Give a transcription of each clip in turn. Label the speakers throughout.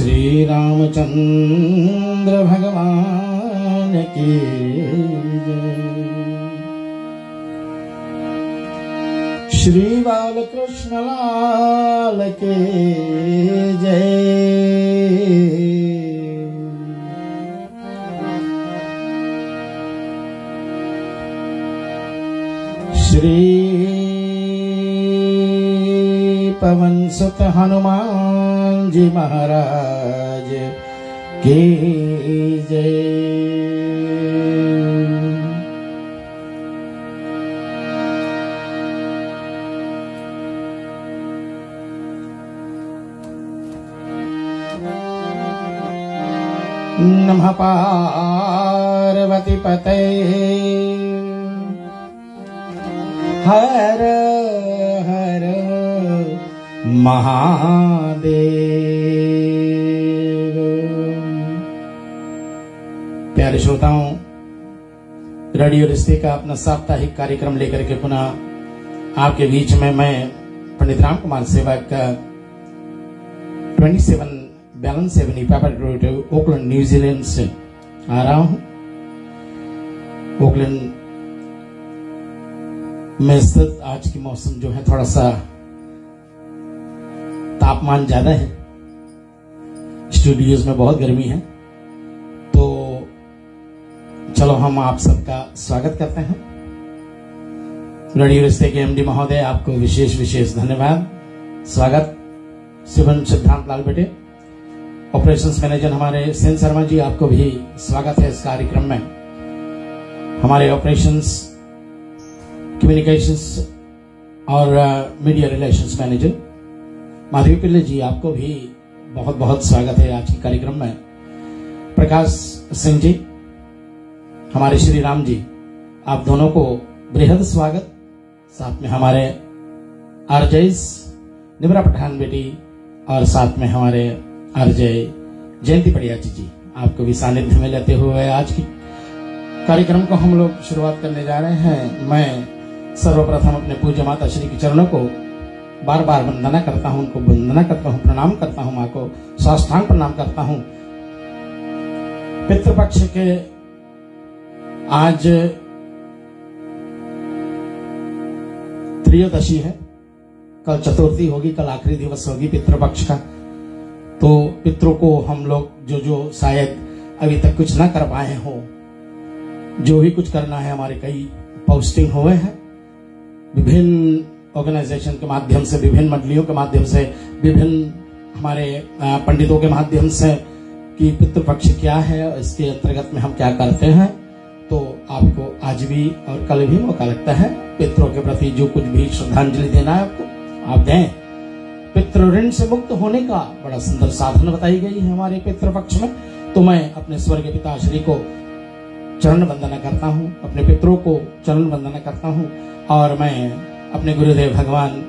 Speaker 1: श्री रामचंद्र भगवान की जय। श्री बालकृष्ण लाल के जय। श्री पवन सुत हनुमान जी महाराज की जय। नमः पार्वती पते हर हर महादेव। प्यारे श्रोताओं, रेडियो रिश्ते का अपना साप्ताहिक कार्यक्रम लेकर के पुनः आपके बीच में मैं पंडित राम कुमार सेवक 27 balance Avenue paper road Oakland New Zealand से आ रहा हूं। ओकलैंड में स्थित आज की मौसम जो है थोड़ा सा तापमान ज्यादा है, स्टूडियोज में बहुत गर्मी है, तो चलो हम आप सबका स्वागत करते हैं। रेडियो रिश्ते के एमडी महोदय, आपको विशेष विशेष धन्यवाद, स्वागत। शिवन सिद्धांत लाल बेटे, ऑपरेशंस मैनेजर हमारे सेन शर्मा जी, आपको भी स्वागत है इस कार्यक्रम में। हमारे ऑपरेशंस, कम्युनिकेशंस और मीडिया रिलेशंस मैनेजर माधवी पिल्ले जी, आपको भी बहुत बहुत स्वागत है आज के कार्यक्रम में। प्रकाश सिंह जी, हमारे श्री राम जी, आप दोनों को बेहद स्वागत। साथ में हमारे आरजेस निमरा पठान बेटी और साथ में हमारे आरजे जयंती पड़ियाची जी, आपको भी सानिध्य में लेते हुए आज की कार्यक्रम को हम लोग शुरुआत करने जा रहे हैं। मैं सर्वप्रथम अपने पूज्य माता श्री के चरणों को बार बार वंदना करता हूं, उनको वंदना करता हूं, प्रणाम करता हूं, मां को साष्टांग प्रणाम करता हूं। पितृपक्ष के आज त्रयोदशी है, कल चतुर्थी होगी, कल आखिरी दिवस होगी पितृपक्ष का। तो पितरों को हम लोग जो शायद अभी तक कुछ ना कर पाए हो, जो भी कुछ करना है, हमारे कई पोस्टिंग हुए हैं विभिन्न ऑर्गेनाइजेशन के माध्यम से, विभिन्न मंडलियों के माध्यम से, विभिन्न हमारे पंडितों के माध्यम से कि पितृपक्ष क्या है, इसके अंतर्गत में हम क्या करते हैं। तो आपको आज भी और कल भी मौका लगता है पितरों के प्रति जो कुछ भी श्रद्धांजलि देना है आपको, आप दें। पितृ ऋण से मुक्त होने का बड़ा सुंदर साधन बताई गई है हमारे पितृपक्ष में। तो मैं अपने स्वर्गीय पिताश्री को चरण वंदना करता हूँ, अपने पितरों को चरण वंदना करता हूँ, और मैं अपने गुरुदेव भगवान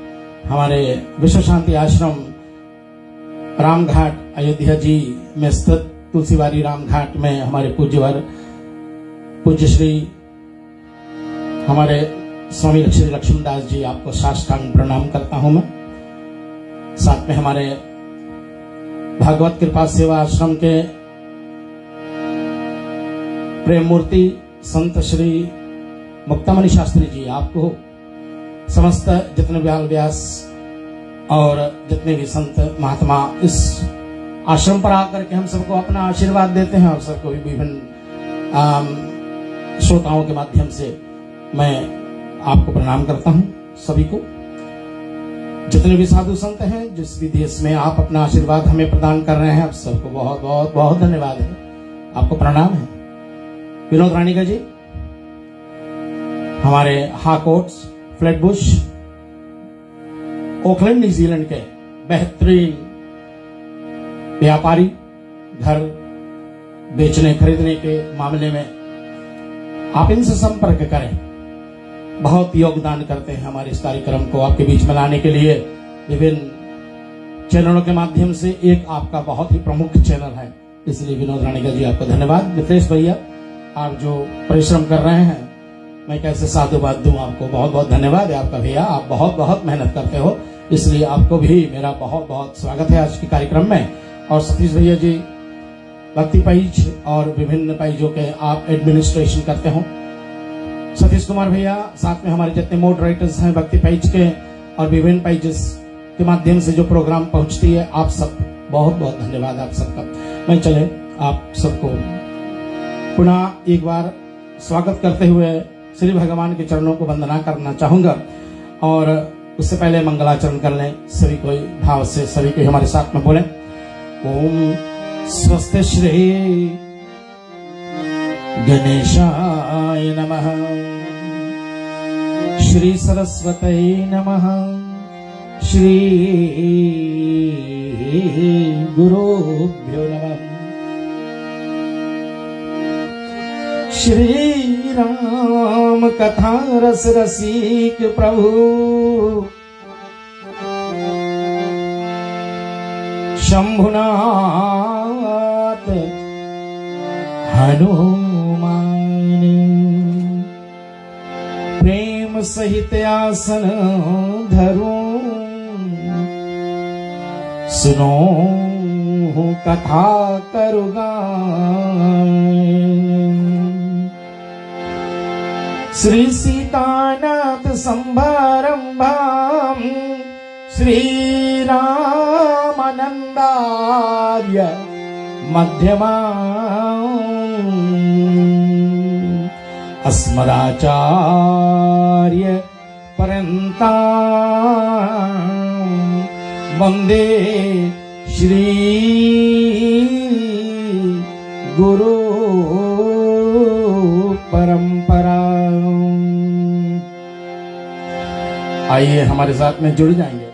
Speaker 1: हमारे विश्व शांति आश्रम रामघाट अयोध्या जी में स्थित तुलसीवारी रामघाट में हमारे पूज्य श्री हमारे स्वामी श्री लक्ष्मणदास जी, आपको साष्टांग प्रणाम करता हूं मैं। साथ में हमारे भागवत कृपा सेवा आश्रम के प्रेम मूर्ति संत श्री मुक्तामणि शास्त्री जी, आपको समस्त जितने व्याल व्यास और जितने भी संत महात्मा इस आश्रम पर आकर के हम सबको अपना आशीर्वाद देते हैं, और सबको भी विभिन्न श्रोताओं के माध्यम से मैं आपको प्रणाम करता हूं। सभी को, जितने भी साधु संत हैं, जिस भी देश में आप अपना आशीर्वाद हमें प्रदान कर रहे हैं, आप सबको बहुत बहुत बहुत धन्यवाद है, आपको प्रणाम है। विनोद रानिका जी, हमारे हाकोट्स फ्लैटबुश ओकलैंड न्यूजीलैंड के बेहतरीन व्यापारी, घर बेचने खरीदने के मामले में आप इनसे संपर्क करें, बहुत योगदान करते हैं हमारे इस कार्यक्रम को आपके बीच में लाने के लिए। विभिन्न चैनलों के माध्यम से एक आपका बहुत ही प्रमुख चैनल है, इसलिए विनोद रानिका जी आपको धन्यवाद। मित्रेश भैया, आप जो परिश्रम कर रहे हैं, मैं कैसे साधुवाद दूं आपको, बहुत बहुत धन्यवाद है आपका भैया, आप बहुत बहुत मेहनत करते हो, इसलिए आपको भी मेरा बहुत बहुत स्वागत है आज के कार्यक्रम में। और सतीश भैया जी भक्ति पेज और विभिन्न पेजों के आप एडमिनिस्ट्रेशन करते हो। सतीश कुमार भैया साथ में हमारे जितने मॉडरेटर्स हैं भक्ति पेज के और विभिन्न पेजेस के माध्यम से जो प्रोग्राम पहुंचती है, आप सब बहुत बहुत धन्यवाद आप सबका। मैं चले आप सबको पुनः एक बार स्वागत करते हुए श्री भगवान के चरणों को वंदना करना चाहूंगा और उससे पहले मंगलाचरण कर लें। सभी कोई भाव से सभी कोई हमारे साथ में बोले ओम स्वस्ति श्री गणेशाय नमः, श्री सरस्वती नमः, श्री गुरुभ्यो नमः। श्री राम कथा रस रसिक प्रभु शंभुनाथ हनुमान प्रेम सहित आसन धरो सुनो कथा करुगा। श्री सीतानाथ संभारंभाम श्री रामानंदार्य मध्यमा अस्मदाचार्य पर्यंता वंदे श्री गुरु परंपरा। आइए हमारे साथ में जुड़ जाएंगे।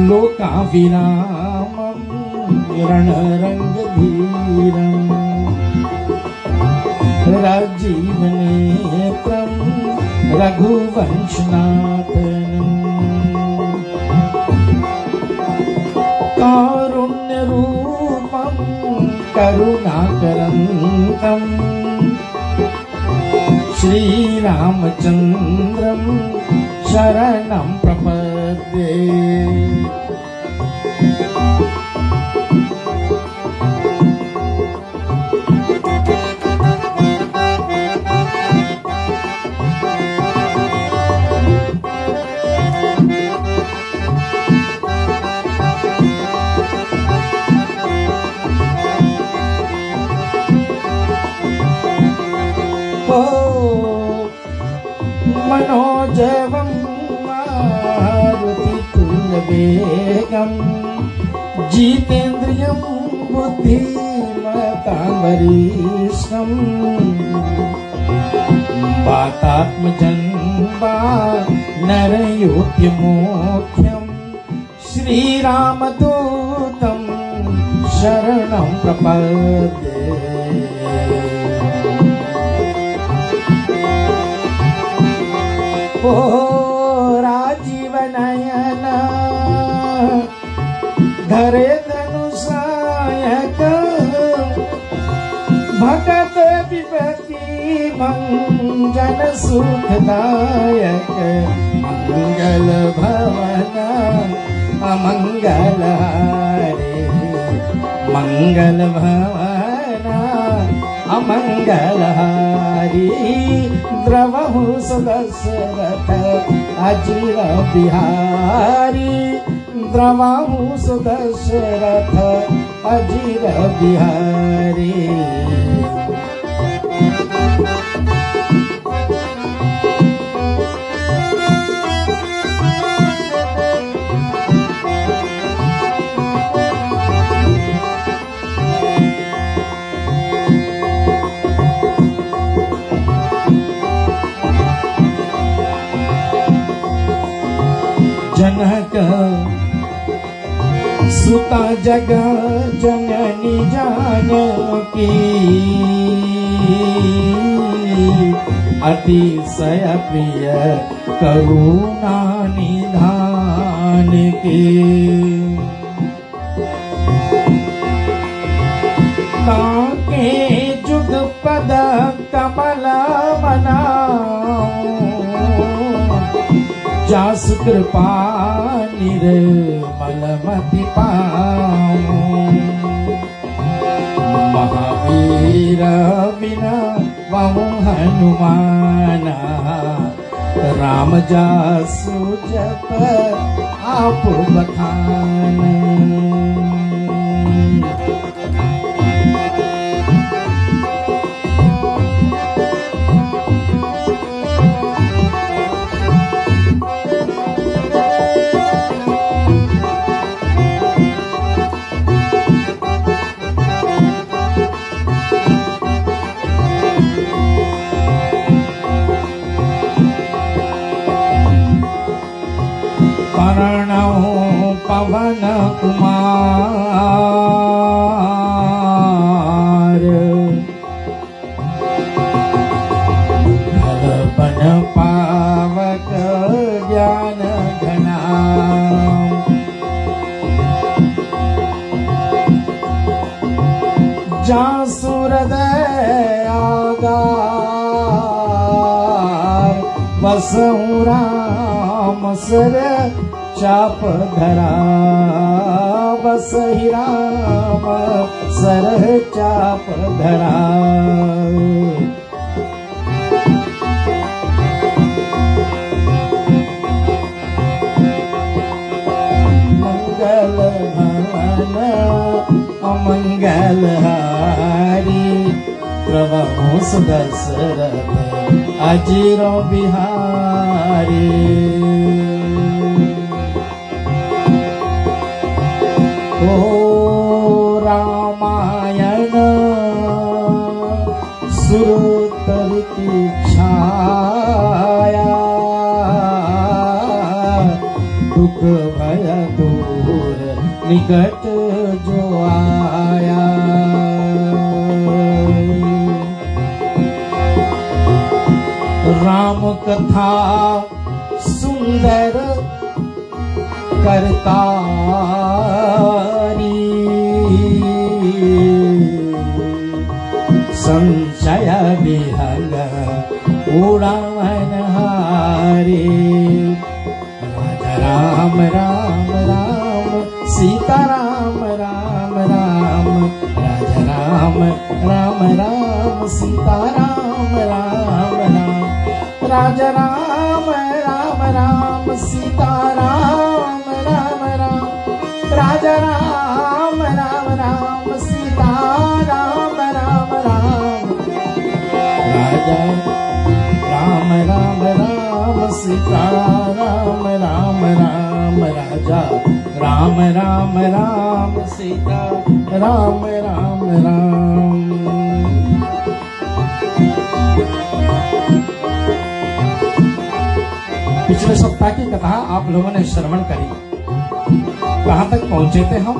Speaker 1: लोकाभिरामं रणरंगधीरं राजीवनेत्रं रघुवंशनाथनं कारुण्यरूपं करुणाकरन्तं श्रीरामचन्द्रं शरणं प्रपद्ये। मनोजवं मारुतितुल्यवेगं जितेन्द्रियं बुद्धिमतां वरिष्ठं वातात्मजं वानरयोग्यमोख्यं श्रीरामदूतं शरणं प्रपद्ये। ओ राजीव नयन धरे धनुषायक भगत विपत्ति भंजन सुखदायक मंगल भवन अमंगल हारे मंगल भवन अमंगल हारी द्रवहु सुदशरथ अजीर बिहारी द्रवहु सुदशरथ अजीर बिहारी। जनक सुता जग जननी जानकी अतिशय प्रिय करुणा निधान के। ताके जुग पद कमल मनाऊं, जास कृपा निर्मल मति पाऊं। महावीर बिना वहु हनुमाना, राम जासु जप आप बखान। पवन कुमार, बन पावक ज्ञान घना। जासु हृदय आगार, बसहु राम सर चाप धरा। बसहि राम सरह चाप धरा। मंगल भवन अमंगल हारी, प्रभु सुदशरथ अजिरो बिहारी। ओ रामायण सुरतर की छाया, दुख भय दूर निकट जो आया। राम कथा सुंदर करतारी, संशय विहंग उड़ावन हारी। राजा राम राम राम सीता राम राम राम, राजा राम राम राम सीता राम राम राम। राजा राम राम राम सीता राम राम राम, राजा राम राम राम सीता राम राम राम। राजा राम राम राम सीता राम राम राम, राजा राम राम राम सीता राम राम राम। पिछले सप्ताह की कथा आप लोगों ने श्रवण करी। कहां तक पहुंचे थे हम?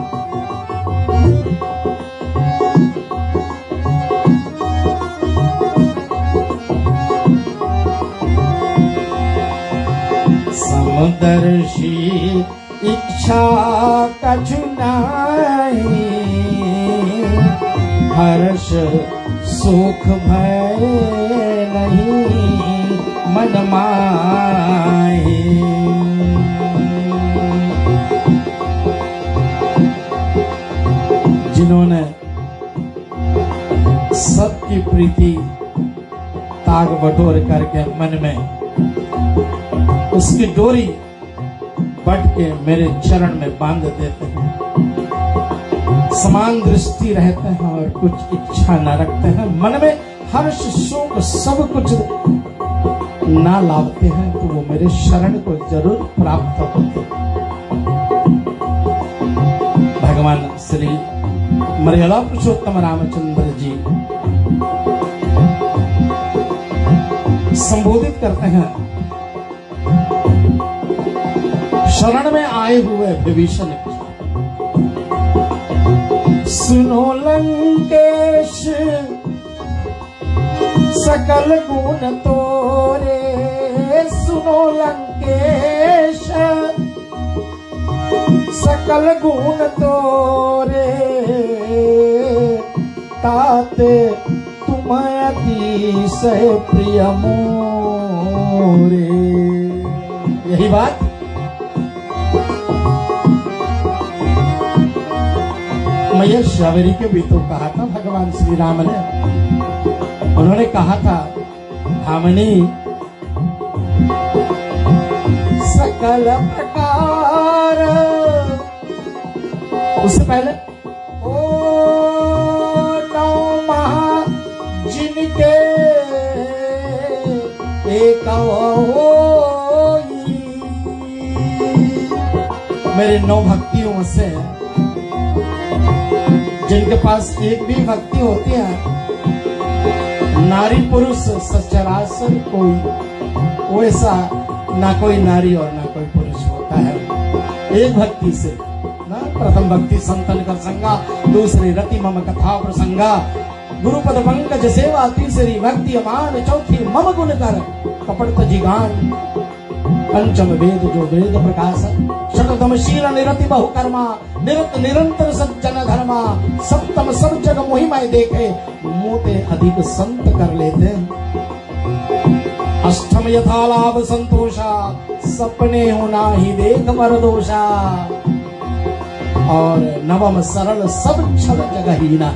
Speaker 1: समदर्शी इच्छा कछु नाहि, हर्ष सुख भय नहीं मन माहि। जिन्होंने सबकी प्रीति ताग बटोर करके मन में उसकी डोरी बट के मेरे चरण में बांध देते हैं, समान दृष्टि रहते हैं और कुछ इच्छा न रखते हैं, मन में हर्ष शोक सब कुछ ना लाते हैं, तो वो मेरे शरण को जरूर प्राप्त होते। भगवान श्री मर्यादा पुरुषोत्तम रामचंद्र जी संबोधित करते हैं शरण में आए हुए विभीषण को। सुनो लंकेश सकल गुण तोरे सुनो लंकेश, सकल गुण तोरे ताते तुम अतिशय प्रिय मोरे। यही बात महेश्वरी के भी तो कहा था भगवान श्री राम ने। उन्होंने कहा था भामनी सकल प्रकार, उससे पहले ओ नौ महा जिनके एक होई, मेरे 9 भक्तियों से जिनके पास एक भी भक्ति होती है, नारी पुरुष सचराचर कोई वैसा ना कोई नारी और ना कोई पुरुष होता है। एक भक्ति से ना, प्रथम भक्ति संतन कर संगा, दूसरी रति मम कथा प्रसंगा, गुरुपद पंकज सेवा, तीसरी भक्ति अमान, चौथी मम गुण कर कपट जिगान, पंचम वेद जो वेद प्रकाश, षटम शील निरति बहुकर्मा, निरत निरंतर सज्जन धर्मा, सप्तम सब जग मोहिमाय देखे, मोते अधिक संत कर लेते। अष्टम यथा लाभ संतोषा, सपने होना ही देख पर दोषा, और नवम सरल सब छल जगहीना,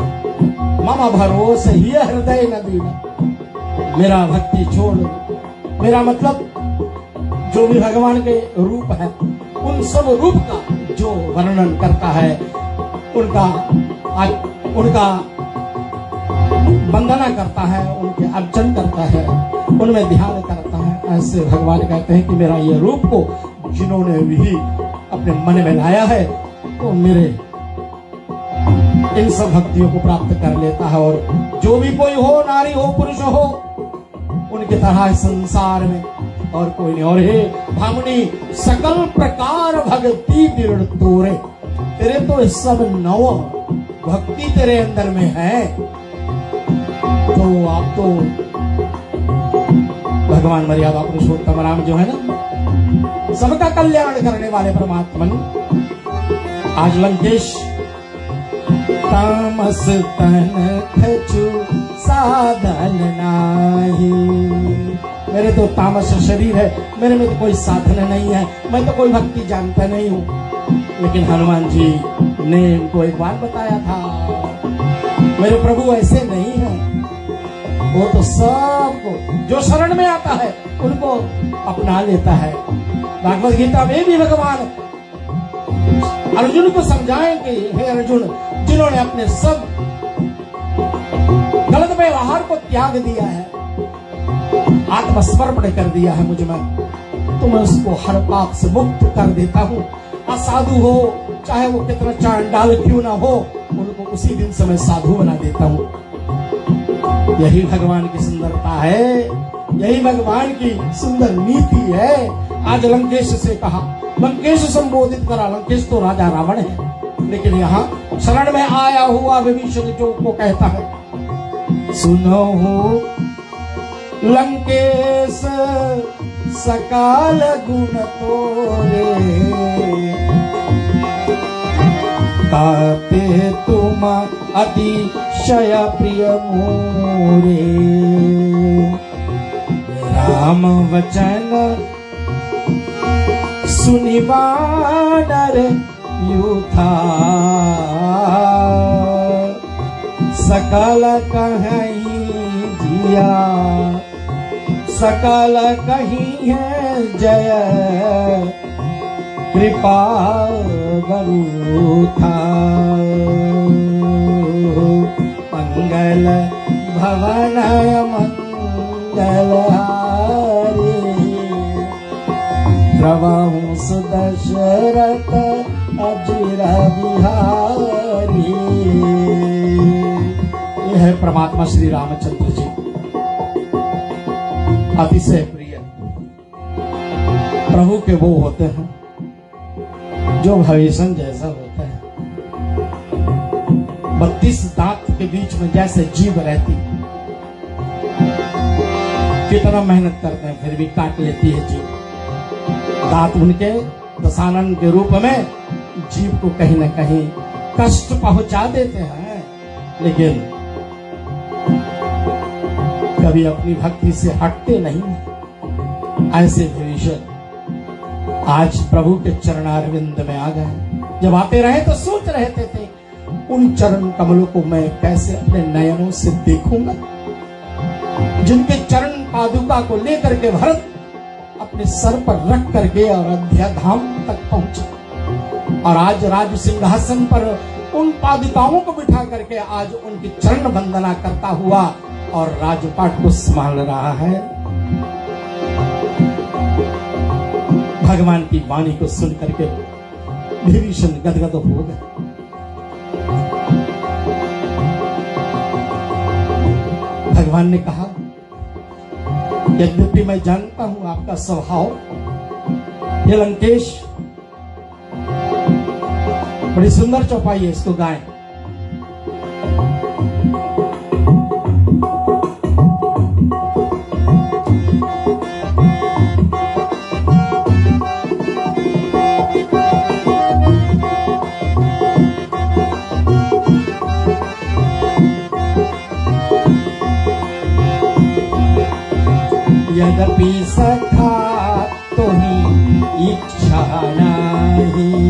Speaker 1: मम भरोस ही हृदय न दीना। मेरा भक्ति छोड़, मेरा मतलब जो भी भगवान के रूप है उन सब रूप का जो वर्णन करता है, उनका वंदना करता है, उनके अर्चन करता है, उनमें ध्यान करता है। ऐसे भगवान कहते हैं कि मेरा ये रूप को जिन्होंने भी अपने मन में लाया है तो मेरे इन सब भक्तियों को प्राप्त कर लेता है। और जो भी कोई हो, नारी हो पुरुष हो, उनके तरह संसार में और कोई नहीं। और हे भामनी सकल प्रकार भक्ति दृढ़ तोरे, तेरे तो सब 9 भक्ति तेरे अंदर में है। तो आप तो भगवान मर्यादा पुरुषोत्तम राम जो है ना, सबका कल्याण करने वाले परमात्मन, आज लंकेश तामस तन खचु साधन नाही, मेरे तो तामस शरीर है, मेरे में तो कोई साधन नहीं है, मैं तो कोई भक्ति जानता नहीं हूँ। लेकिन हनुमान जी ने इनको एक बात बताया था, मेरे प्रभु ऐसे नहीं है, वो तो सबको जो शरण में आता है उनको अपना लेता है। भागवत गीता में भी भगवान अर्जुन को समझाएंगे, हे अर्जुन, जिन्होंने अपने सब गलत व्यवहार को त्याग दिया है, आत्मसमर्पण कर दिया है मुझ में, तो मैं उसको हर पाप से मुक्त कर देता हूँ। असाधु हो चाहे वो कितना चांडाल क्यों ना हो, उनको उसी दिन से मैं साधु बना देता हूँ। यही भगवान की सुंदरता है, यही भगवान की सुंदर नीति है। आज लंकेश से कहा, लंकेश संबोधित करा, लंकेश तो राजा रावण है, लेकिन यहाँ शरण में आया हुआ विभीषण जो को कहता है, सुनो लंकेश सकाल गुण तोरे, ताते तुम अतिशय प्रिय मोरे, राम वचन सुनि वानर यूथा, सकल कहीं जिया, सकल कहीं है जय, कृपा गुरु था, मंगल भवन मंगल हारी, द्रवहु सुदशरथ अजिर बिहारी। यह है परमात्मा श्री रामचंद्र जी, अतिशय प्रिय प्रभु के वो होते हैं जो भविष्य जैसा होता है। 32 दांत के बीच में जैसे जीभ रहती, कितना मेहनत करते हैं फिर भी काट लेती है जीभ। दांत उनके दशानन के रूप में जीभ को कहीं न कहीं कष्ट पहुंचा देते हैं, लेकिन कभी अपनी भक्ति से हटते नहीं। ऐसे विभीषण आज प्रभु के चरणारविंद में आ गए। जब आते रहे तो सोच रहे थे उन चरण कमलों को मैं कैसे अपने नयनों से देखूंगा, जिनके चरण पादुका को लेकर के भरत अपने सर पर रख करके अयोध्या धाम तक पहुंचा। और आज राज सिंहासन पर उन पादुकाओं को बिठा करके आज उनकी चरण वंदना करता हुआ और राजपाट को संभाल रहा है। भगवान की वाणी को सुन करके विभीषण गदगद हो गए। भगवान ने कहा, यद्यपि मैं जानता हूं आपका स्वभाव, ये लंकेश बड़ी सुंदर चौपाई है, इसको गाएं। यद्यपि सखा तो ही इच्छा नहीं,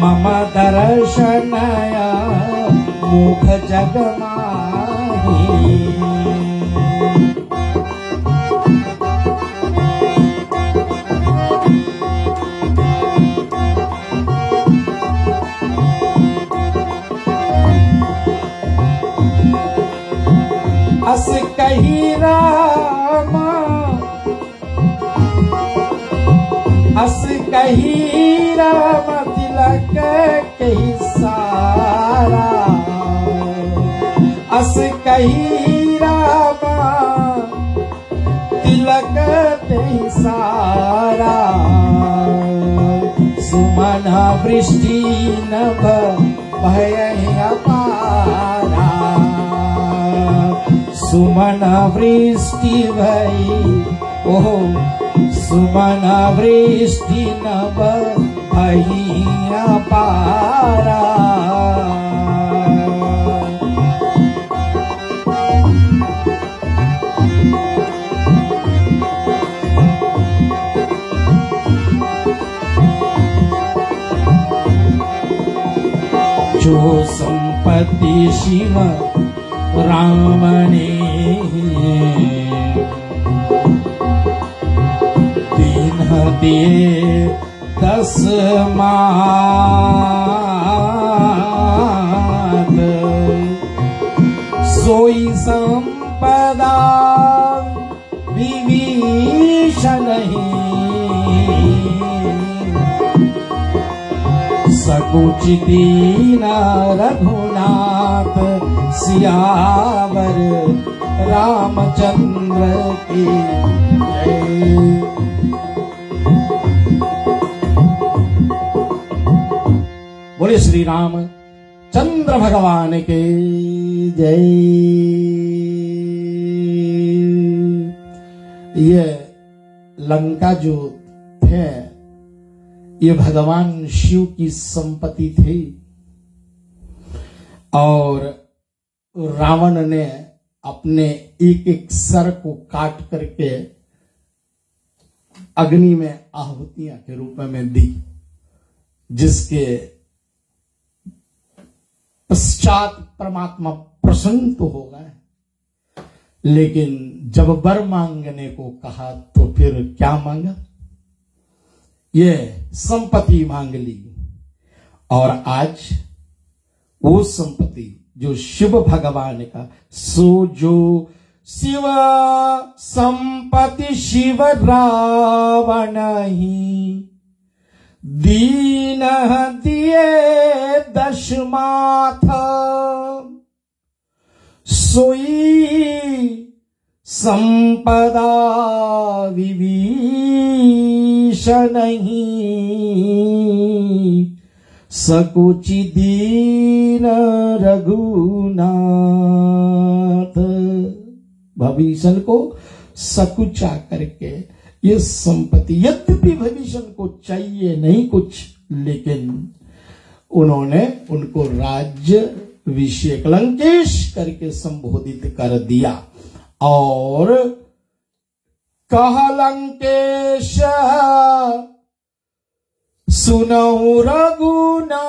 Speaker 1: मम दर्शनया मुख जग माही। अस कही रामा, अस कही राम तिलक कही सारा, अस कही रामा तिलक कही सारा। सुमन वृष्टि नभ भय अपारा, सुमन वृष्टि भई ओहो, सुमन वृष्टि नभ भई अपारा। जो संपत्ति शिव राम ने दीन दिए 10 मात, सोई संपदा विभीषण सकुच दीन रघुनाथ सियावर रामचंद्र की जय। बोले श्री राम चंद्र भगवान के जय। ये लंका जो थे ये भगवान शिव की संपत्ति थी और रावण ने अपने एक एक सर को काट करके अग्नि में आहुतियां के रूप में दी, जिसके पश्चात परमात्मा प्रसन्न तो हो गए, लेकिन जब वर मांगने को कहा तो फिर क्या मांगा? ये संपत्ति मांग ली। और आज वो संपत्ति जो शिव भगवान का, सो जो शिव संपत्ति शिव रावण ही दीन दिए 10 माथ, सोई संपदा विभीषण सकुचि दीन रघुनाथ। भविष्य को सकुचा करके ये संपत्ति, यद्यपि भविष्य को चाहिए नहीं कुछ, लेकिन उन्होंने उनको राज्याभिषेक लंकेश करके संबोधित कर दिया। और कहा लंकेश सुनहु रघुनायक,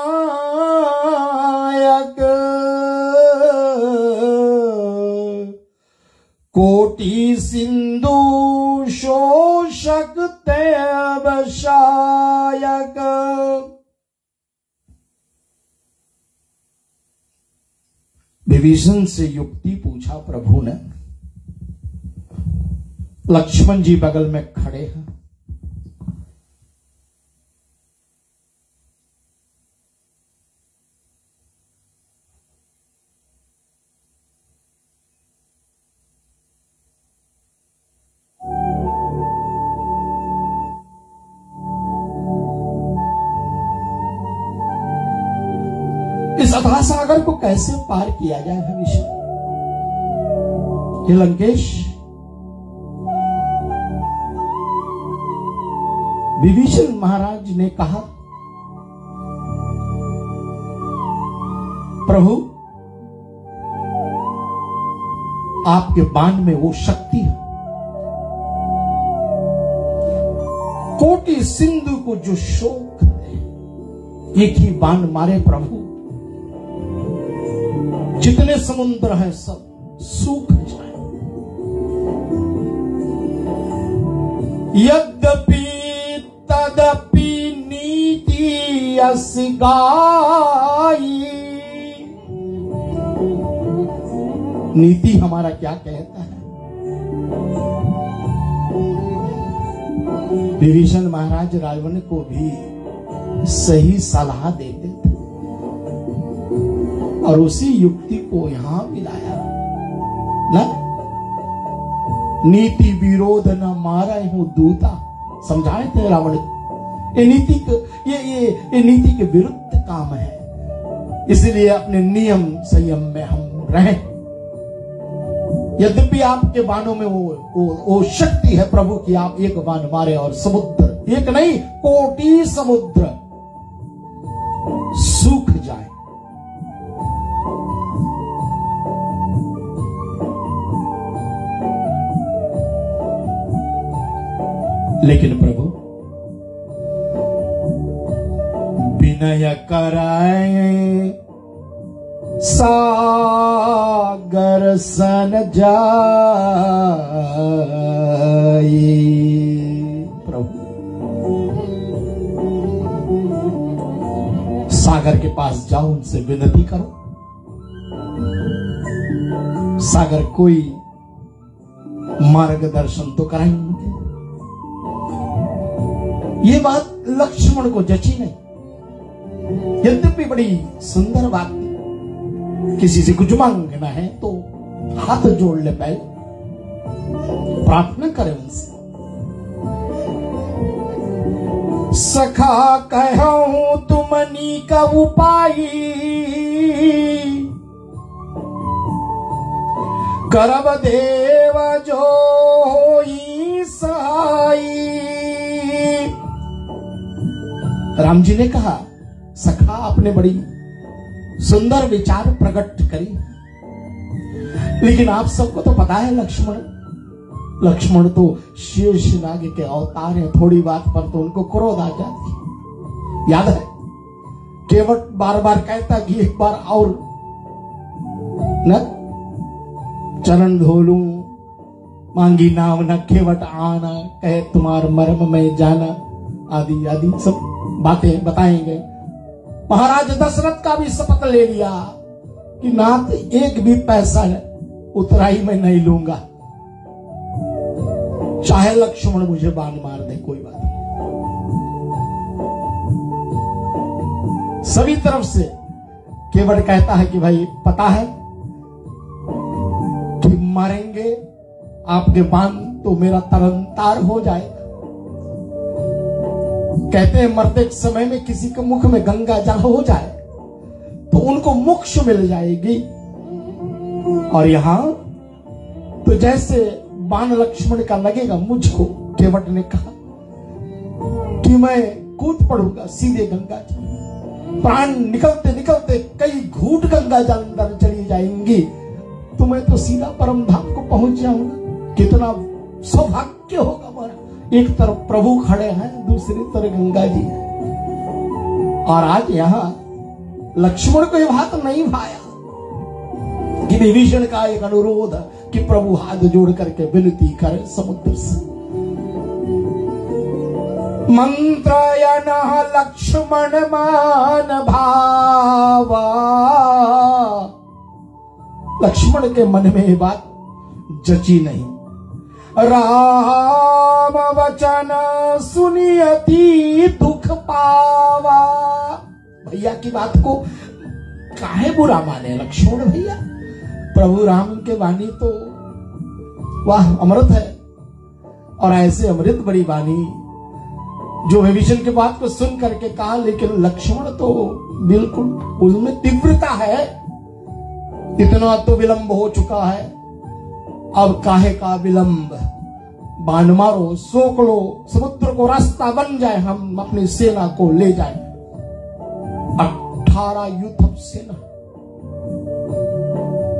Speaker 1: कोटि सिंधु शोषक तैवशायक। विभीषण से युक्ति पूछा प्रभु ने। लक्ष्मण जी बगल में खड़े हैं। इस अथाह सागर को कैसे पार किया जाए भविष्य? ये लंकेश, विभीषण महाराज ने कहा, प्रभु आपके बाण में वो शक्ति है, कोटि सिंधु को जो शोक है, एक ही बाण मारे प्रभु, जितने समुद्र हैं सब सूख जाए। यद्यपि तदपि नीति असि गाई। नीति हमारा क्या कहता है? विभीषण महाराज रावण को भी सही सलाह देते थे और उसी युक्ति को यहां मिलाया ना। नीति विरोध न मारा हूं दूता, समझाए थे रावण। ये नीति ये नीति के विरुद्ध काम है, इसलिए अपने नियम संयम में हम रहें। यद्यपि आपके बाणों में वो शक्ति है प्रभु कि आप एक बाण मारे और समुद्र, एक नहीं कोटि समुद्र सूख जाए। लेकिन प्रभु विनय कराए सागर सन जाए। प्रभु सागर के पास जाओ, उनसे विनती करो। सागर कोई मार्गदर्शन तो कराएंगे। ये बात लक्ष्मण को जची नहीं, यद्यपि बड़ी सुंदर बात। किसी से कुछ मांगना है तो हाथ जोड़ ले, पहले प्रार्थना करें उनसे। सखा कहूं तुमनी का उपाय, करब देव जो होई सहाई। राम जी ने कहा, सखा आपने बड़ी सुंदर विचार प्रकट करी, लेकिन आप सबको तो पता है लक्ष्मण तो शेषनाग के अवतार हैं। थोड़ी बात पर तो उनको क्रोध आ जाती। याद है केवट बार बार कहता कि एक बार और न चरण धोलूं, मांगी नाम न केवट आना, कहे तुम्हार मर्म में जाना, आदि आदि सब बातें बताएंगे। महाराज दशरथ का भी शपथ ले लिया कि नाथ एक भी पैसा उतराई में नहीं लूंगा, चाहे लक्ष्मण मुझे बाण मार दे, कोई बात नहीं। सभी तरफ से केवट कहता है कि भाई पता है कि मारेंगे आपके बाण तो मेरा तरनतार हो जाएगा। कहते हैं मरते समय में किसी के मुख में गंगा जल हो जाए तो उनको मोक्ष मिल जाएगी। और यहां तो जैसे बाण लक्ष्मण का लगेगा मुझको, केवट ने कहा कि मैं कूद पड़ूंगा सीधे गंगा जल, प्राण निकलते निकलते कई घूट गंगा जल अंदर चली जाएंगी, तो मैं तो सीधा परम धाम को पहुंच जाऊंगा। कितना सौभाग्य होगा मेरा। एक तरफ प्रभु खड़े हैं, दूसरी तरफ गंगा जी है। और आज यहां लक्ष्मण को यह बात नहीं भाया कि विभीषण का एक अनुरोध कि प्रभु हाथ जोड़ करके विनती करे समुद्र से। मंत्रयन लक्ष्मण मान भावा, लक्ष्मण के मन में ये बात जची नहीं। राम वचन सुनियति दुख पावा, भैया की बात को काहे बुरा माने लक्ष्मण भैया। प्रभु राम के वाणी तो वाह अमृत है, और ऐसे अमृत बड़ी वाणी जो विभीषण की बात को सुन करके कहा, लेकिन लक्ष्मण तो बिल्कुल उसमें तीव्रता है। इतना तो विलंब हो चुका है, अब काहे का विलंब, बाण मारो, सोख लो, समुद्र को रास्ता बन जाए, हम अपनी सेना को ले जाए। 18 युद्ध सेना,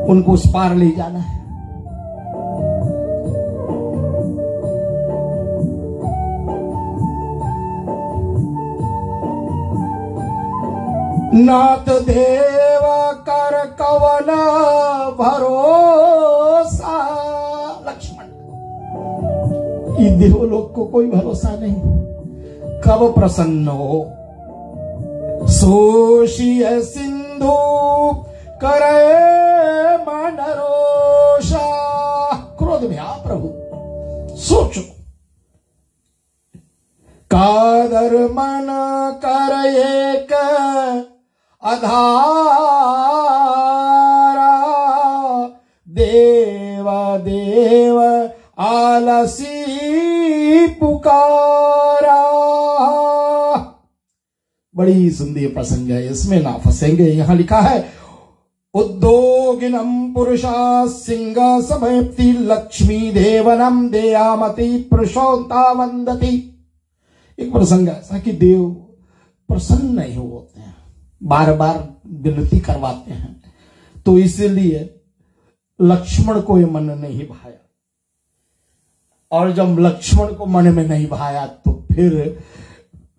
Speaker 1: उनको उस पार ले जाना है। नाथ देव कर कवन भरोसा, लक्ष्मण इन देवलोक को कोई भरोसा नहीं, कब प्रसन्न हो। सोशिय सिंधु करे मन रोषा, क्रोध में आ प्रभु, सोचो कादर मन कर एक अधारा, देव देव आलसी पुकारा। बड़ी सुंदर प्रसंग है, इसमें ना फंसेंगे। यहां लिखा है उद्योगिनम पुरुषा सिंह समयप्ति लक्ष्मी देवनम देयामति पुरुषोत्ता वंदति। एक प्रसंग ऐसा कि देव प्रसन्न नहीं होते हैं, बार बार विनती करवाते हैं, तो इसलिए लक्ष्मण को ये मन नहीं भाया। और जब लक्ष्मण को मन में नहीं भाया तो फिर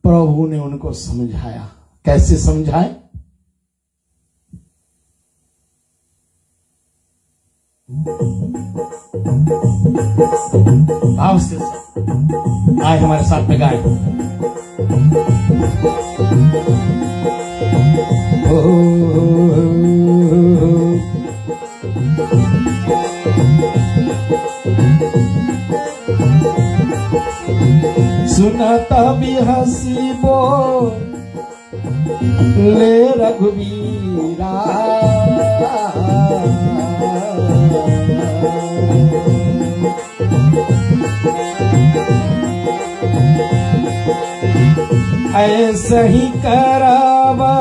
Speaker 1: प्रभु ने उनको समझाया। कैसे समझाए? भाव से आए हमारे साथ में गाए। सुनता भी हंसी बो ले रघुवीरा, ऐसा ही करावा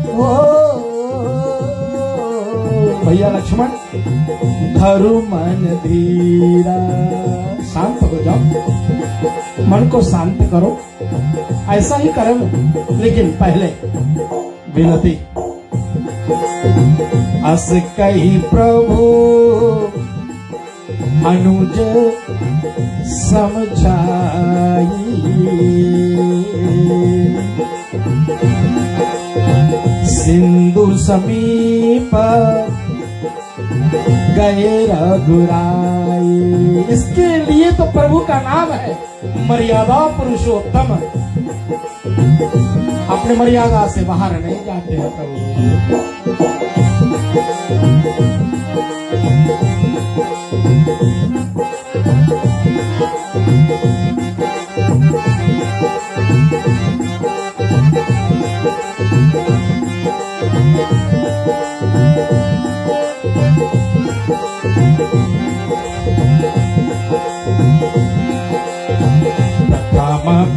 Speaker 1: हो भैया लक्ष्मण, धरु मन धीरा। शांत हो जाओ, मन को शांत करो, ऐसा ही करें। लेकिन पहले विनती, अस कही प्रभु अनुज समझाई, सिंधु समीप गए रघुराई। इसके लिए तो प्रभु का नाम है मर्यादा पुरुषोत्तम। अपने मर्यादा से बाहर नहीं जाते हैं प्रभु।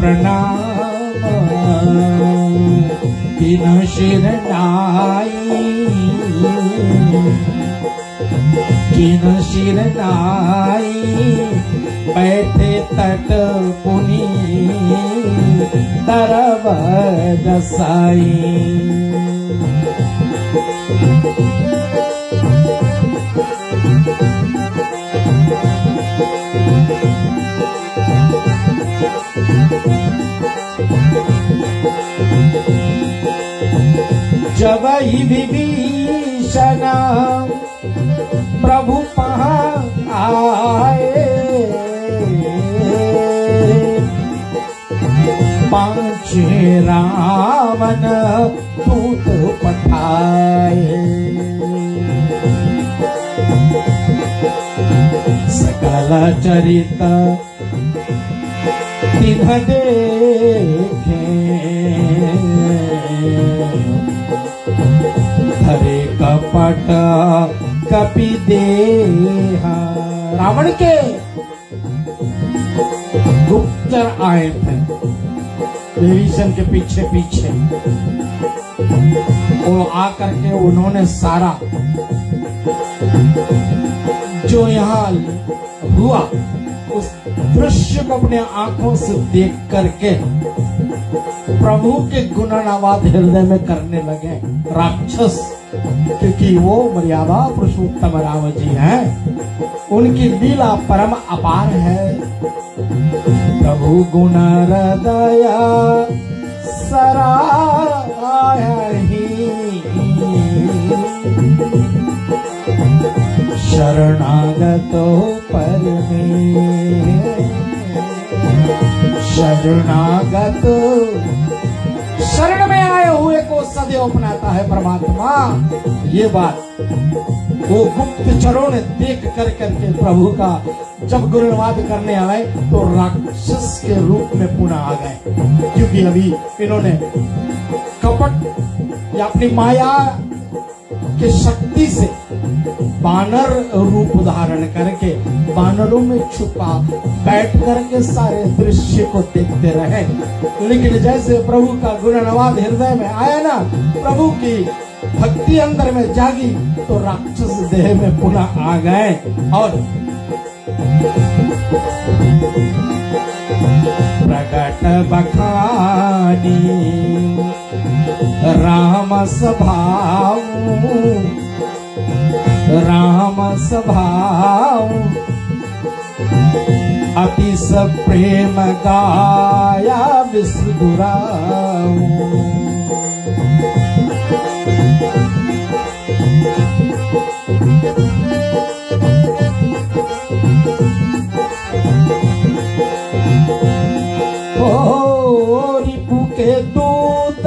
Speaker 1: प्रणाम तीन शिर नाई, किन शिर नाई बैठे तट पुनी तरब दसाई। जब ही विभीषण प्रभु पहाँ आए, पांचे रावण दूत पठाए। सकल चरित तिन्ह देखे, धरे कपट कपि देहा। रावण के गुप्तचर आए थे विभीषण के पीछे पीछे, और आकर के उन्होंने सारा जो यहाँ हुआ उस दृश्य को अपने आंखों से देख करके प्रभु के गुणगान हृदय में करने लगे राक्षस, क्योंकि वो मर्यादा पुरुषोत्तम राम जी हैं, उनकी लीला परम अपार है। प्रभु गुण हृदय सराहि, शरणागतो परमे, शरणागत शरण में आए हुए को सदैव अपनाता है परमात्मा। ये बात वो गुप्तचरों ने देख कर करके प्रभु का जब गुणवाद करने आए तो राक्षस के रूप में पुनः आ गए, क्योंकि अभी इन्होंने कपट या अपनी माया के शक्ति से बानर रूप धारण करके बानरों में छुपा बैठ करके सारे दृश्य को देखते रहे। लेकिन जैसे प्रभु का गुणगान हृदय में आया ना, प्रभु की भक्ति अंदर में जागी, तो राक्षस देह में पुनः आ गए और प्रकट बखानी राम स्वभाव, राम स्वभाव अति प्रेम गाया विष्णुराव। ओ रिपु के दूत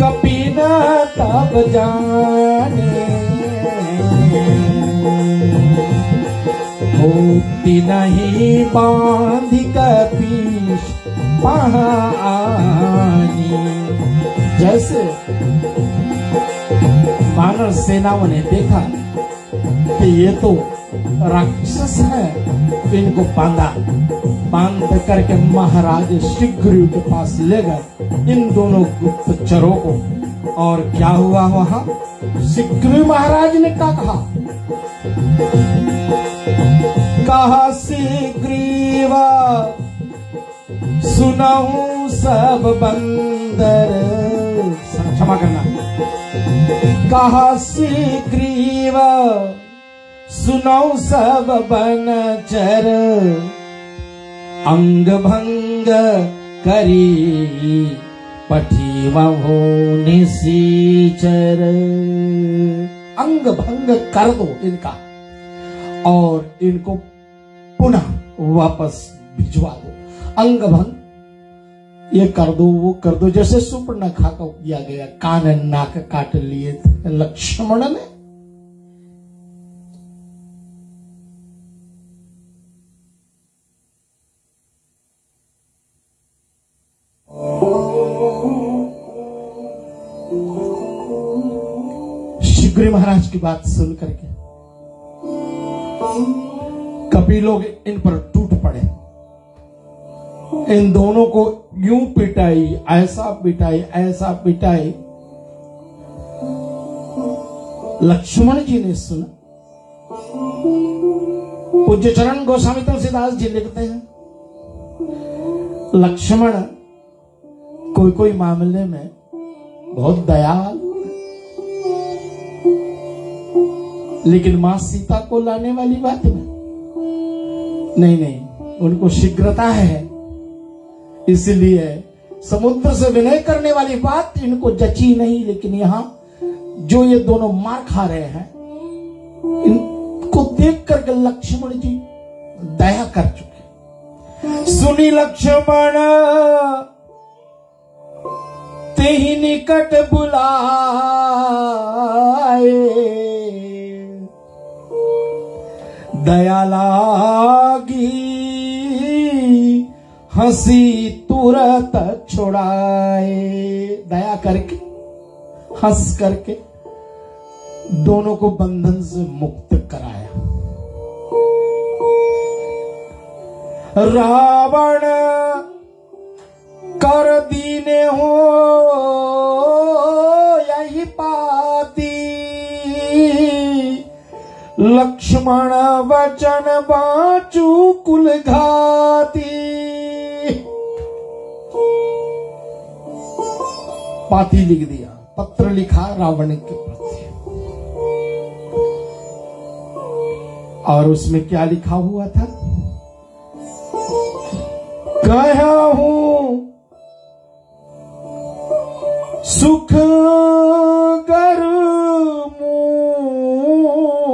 Speaker 1: कपिन तब जाने, होती नहीं बांधी कपीश पहानी। जैसे वानर सेनाओं ने देखा कि ये तो राक्षस है, इनको बांध करके महाराज शीघ्र के पास ले गए इन दोनों गुप्तचरों को। और क्या हुआ वहां? शीघ्र महाराज ने क्या कहा? कहा शीघ्रीव सुनाऊं सब बंदर, क्षमा करना, कहा शीघ्रीव सुनाऊं सब बनचर, अंग भंग करी पठीवा हो निसीचर। अंग भंग कर दो इनका और इनको पुनः वापस भिजवा दो। अंग भंग ये कर दो, वो कर दो, जैसे सुपर्णखा को दिया गया, कान नाक काट लिए थे लक्ष्मण ने। शीघ्र महाराज की बात सुन करके कपि लोग इन पर टूट पड़े। इन दोनों को यूं पिटाई, ऐसा पिटाई, ऐसा पिटाई लक्ष्मण जी ने सुना। पूज्य चरण गोस्वामी तुलसीदास जी लिखते हैं, लक्ष्मण कोई कोई मामले में बहुत दयालु है, लेकिन मां सीता को लाने वाली बात में नहीं, उनको शीघ्रता है, इसलिए समुद्र से विनय करने वाली बात इनको जची नहीं। लेकिन यहां जो ये दोनों मार खा रहे हैं, इनको देख करके लक्ष्मण जी दया कर चुके। सुनी लक्ष्मण तेहि निकट बुलाए, दया लागी हंसी तुरंत छुड़ाए। दया करके हंस करके दोनों को बंधन से मुक्त कराया। रावण कर दीने हो यही पाती, लक्ष्मण वचन बाचू कुल घाती। पाती लिख दिया, पत्र लिखा रावण के प्रति, और उसमें क्या लिखा हुआ था? कहा हूं सुख गर मूढ़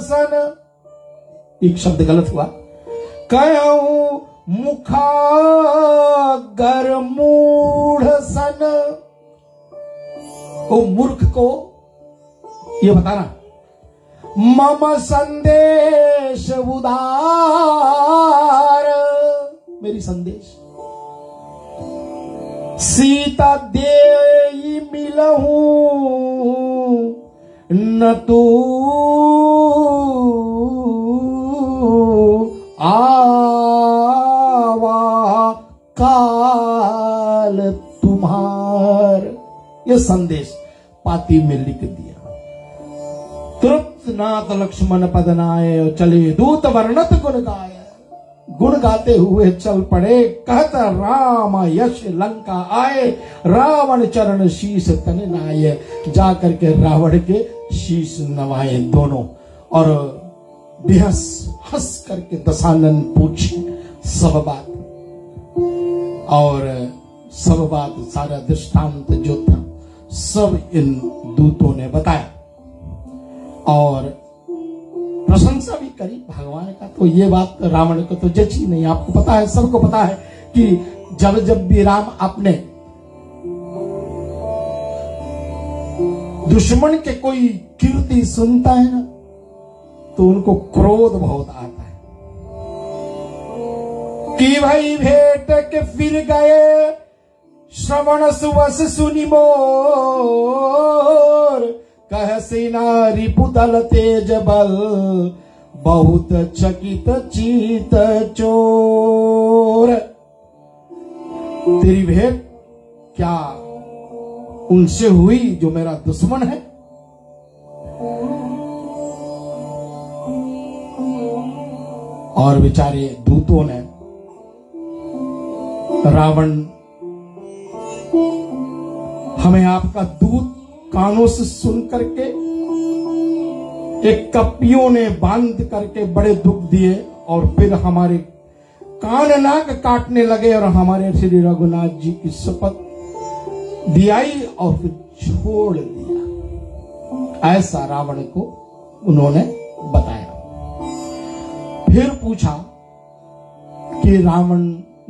Speaker 1: सन, एक शब्द गलत हुआ, कहा हूं मुखागर मूढ़ सन। ओ मूर्ख को ये बताना, मम संदेश उदार, मेरी संदेश सीता दे मिलहूं न तू आवा काल तुम्हार। ये संदेश पाती में लिख दिया। तुरंत नाथ लक्ष्मण पद नाये, चले दूत वर्णत गुण गाय। गुण गाते हुए चल पड़े, कहत राम यश लंका आए, रावण चरण शीश तन नाये। जाकर के रावण के शीश नवाए दोनों, और बेहस हंस करके दशानन पूछे सब बात, और सब बात सारा दृष्टांत जो था सब इन दूतों ने बताया, और प्रशंसा भी करी भगवान का। तो ये बात रावण को तो जची नहीं। आपको पता है, सबको पता है कि जब जब भी राम अपने दुश्मन के कोई कीर्ति सुनता है ना, तो उनको क्रोध बहुत आता है कि भाई भेंट के फिर गए, श्रवण सुवस सुनि मोर, कह सेना रिपुदल तेज बल, बहुत चकित चीत चोर। तेरी भेंट क्या उनसे हुई जो मेरा दुश्मन है? और बेचारे दूतों ने रावण, हमें आपका दूत कानों से सुन करके एक कपियों ने बांध करके बड़े दुख दिए, और फिर हमारे कान नाक काटने लगे, और हमारे श्री रघुनाथ जी की शपथ दियाई और फिर छोड़ दिया। ऐसा रावण को उन्होंने बताया। फिर पूछा कि रावण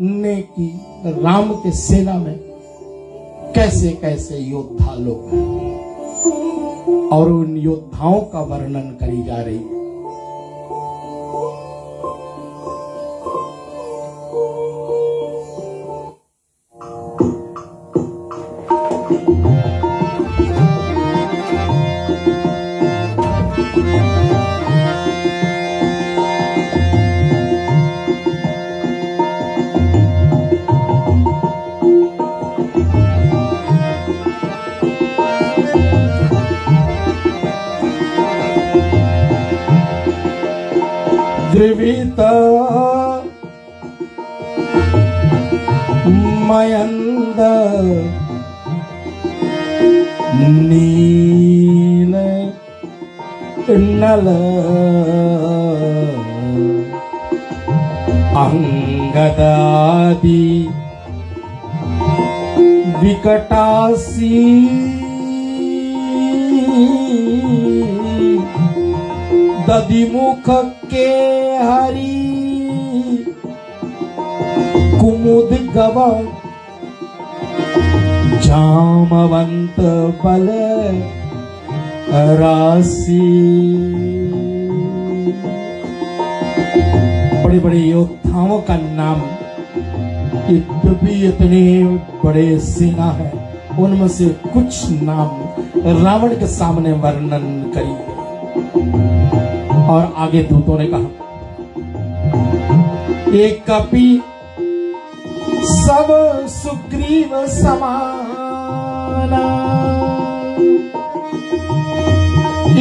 Speaker 1: ने की राम के सेना में कैसे कैसे योद्धा लोग हैं, और उन योद्धाओं का वर्णन करी जा रही है। त्रिवित मयंद नील नल अंगदादि विकटासी दधिमुख के हरि कुमुद गव जामवंत बल राशि। बड़े बड़े योद्धाओं का नाम, यद्यपि इतने बड़े सेना है, उनमें से कुछ नाम रावण के सामने वर्णन करिए। और आगे दूतों ने कहा, एक कपि सब सुग्रीव समाना,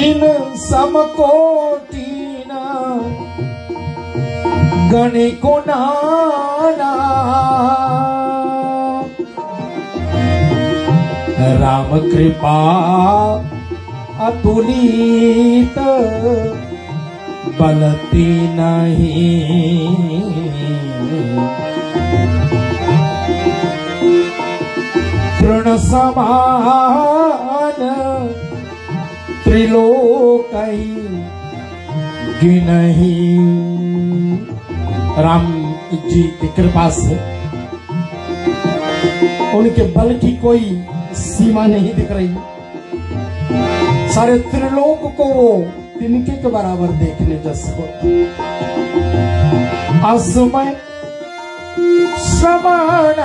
Speaker 1: इन समकोटि गणिको नाना। राम कृपा अतुलित बलती नहीं, तृण समान त्रिलोकई गिनहि। राम जी की कृपा से उनके बल की कोई सीमा नहीं दिख रही। सारे त्रिलोक को वो तिनके के बराबर देखने जैसे हो। असमय श्रवण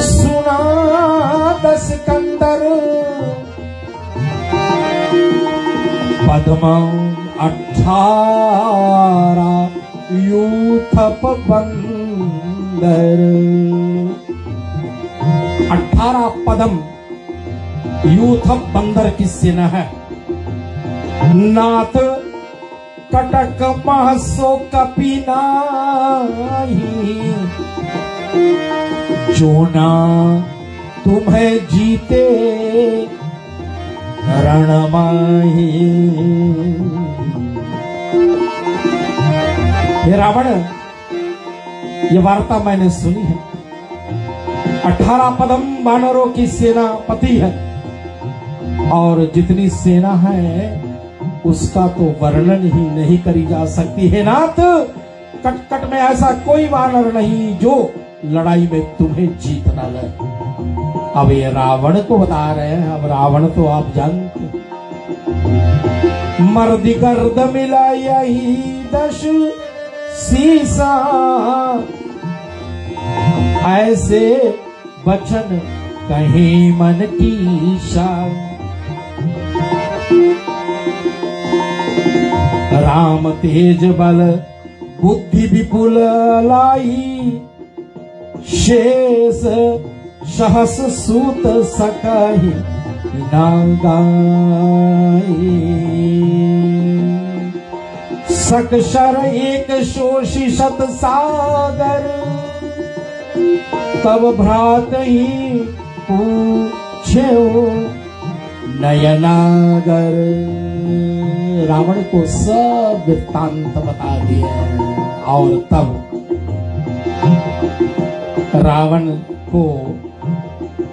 Speaker 1: सुना दस कंदर, पद्म 18 यूथप बंदर। 18 पदम यूथप बंदर की सेना है। नाथ कटक महसो कपि नाही, जो ना तुम्हें जीते रणमाही। हे रावण, ये वार्ता मैंने सुनी है। 18 पदम वानरों की सेनापति है, और जितनी सेना है उसका तो वर्णन ही नहीं करी जा सकती है। नाथ, कटकट में ऐसा कोई वानर नहीं जो लड़ाई में तुम्हें जीत न ले। अब ये रावण को बता रहे हैं। अब रावण तो आप जानते, मर्दी गर्द मिला यही दश सीसा, ऐसे वचन कहीं मन की शान। राम तेज बल बुद्धि विपुल लाई, शेष सहस सूत सकहि ना गाई। सकशर एक शोषी शत सागर, तब भ्रात ही पूछे नयनागर। रावण को सब वृत्तांत बता दिया, और तब रावण को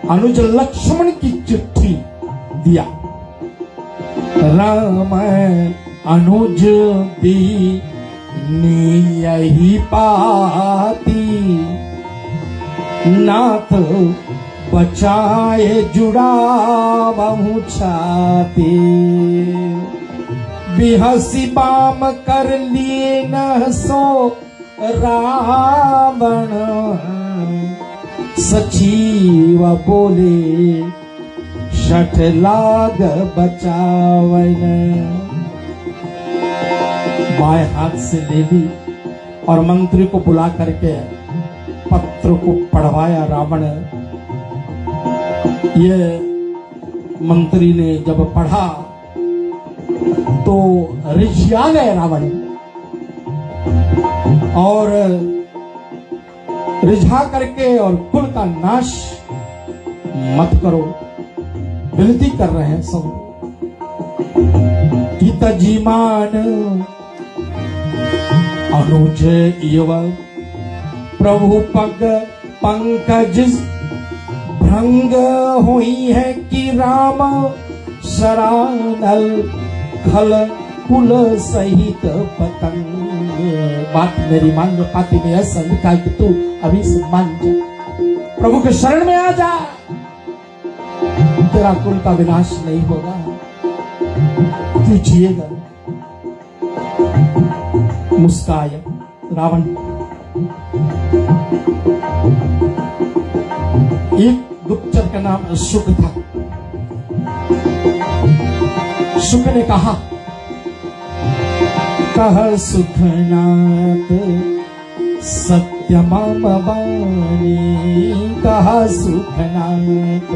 Speaker 1: अनुज लक्ष्मण की चिट्ठी दिया। राम अनुज दी यही पाती, नाथ बचाए जुड़ा बहु छाती। बिहसी बाम कर लिए न सो रावण, सचिव बोले शठ लाग बचावन। बाएं हाथ से ले ली और मंत्री को बुला करके पत्र को पढ़वाया रावण। ये मंत्री ने जब पढ़ा तो रिझा गए रावण, और रिझा करके और कुल का नाश मत करो, विनती कर रहे हैं सब कि तजीमान अनुज इव प्रभु पग पंकज भंग हुई है कि राम सरानल खल कुल सहित पतंग। बात मेरी मान लो, पाती ने ऐसा लिखा कि तू अभी से मान जा, प्रभु के शरण में आ जा, तेरा कुल का विनाश नहीं होगा, तू जिएगा। मुस्काया रावण। एक गुप्तचर का नाम शुक था। शुक ने कहा, कह सुखनाथ सत्य मम बानी, कहा सुखनाथ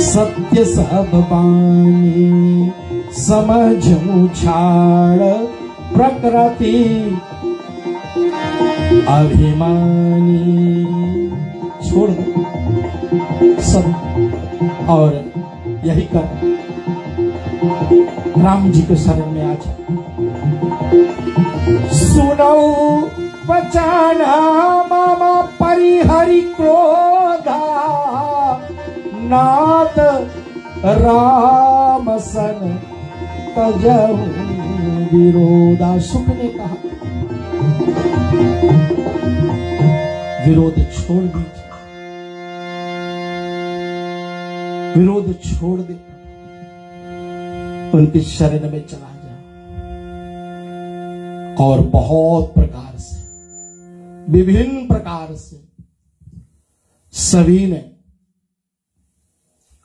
Speaker 1: सत्य सब बानी, समझू छाड़ प्रकृति अभिमानी। छोड़ दो सब और यही कर राम जी के शरण में आ जा। सुनो बचाना मामा परिहरि क्रोधा, नाथ राम सन तजहु विरोधा। सुख ने कहा, विरोध छोड़ दीजिए, विरोध छोड़ दे, उनके शरण में चला जा। और बहुत प्रकार से, विभिन्न प्रकार से सभी ने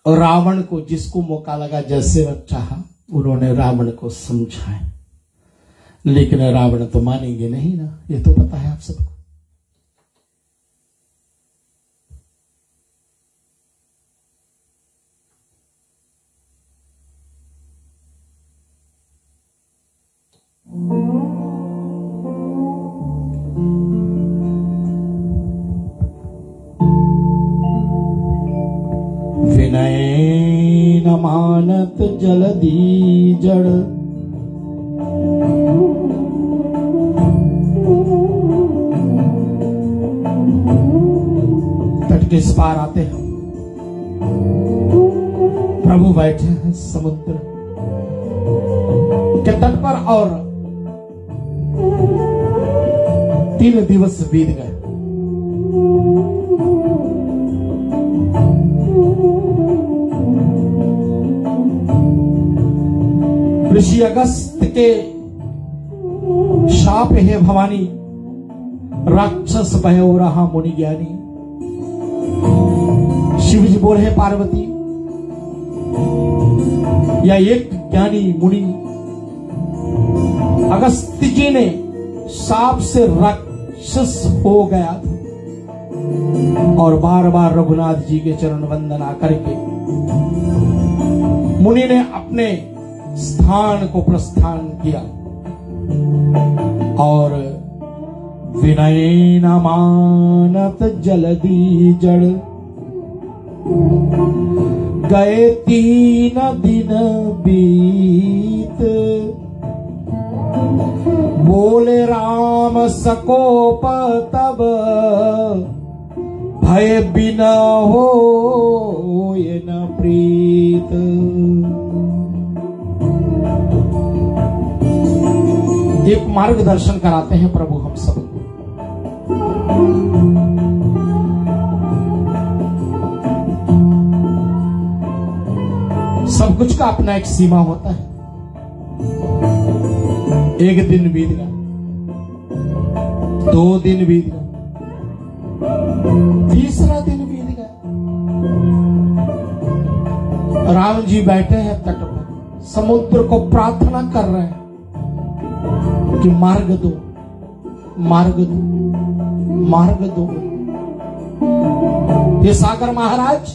Speaker 1: रावण को, जिसको मौका लगा, जैसे चाहा उन्होंने रावण को समझाया, लेकिन रावण तो मानेंगे नहीं ना, ये तो पता है आप सबको। विनय न मानत जलधि जड़, तट के इस पार आते हैं प्रभु, बैठे हैं समुद्र के तट पर, और 3 दिवस बीत गए। ऋषि अगस्त के शाप है भवानी, राक्षस भयो रहा मुनि ज्ञानी। शिव जी बोले हैं पार्वती, या एक ज्ञानी मुनि अगस्त जी ने शाप से राक्षस हो गया और बार बार रघुनाथ जी के चरण वंदना करके मुनि ने अपने स्थान को प्रस्थान किया और विनय न मानत जलधि जड़, गए 3 दिन बीत, बोले राम सकोप तब, भय बिना हो ये न प्रीत। एक मार्गदर्शन कराते हैं प्रभु हम सब। सब कुछ का अपना एक सीमा होता है। एक दिन बीत गया, 2 दिन बीत गया, तीसरा दिन बीत गया। राम जी बैठे हैं तट पर, समुद्र को प्रार्थना कर रहे हैं कि मार्ग दो, मार्ग दो, मार्ग दो, ये सागर महाराज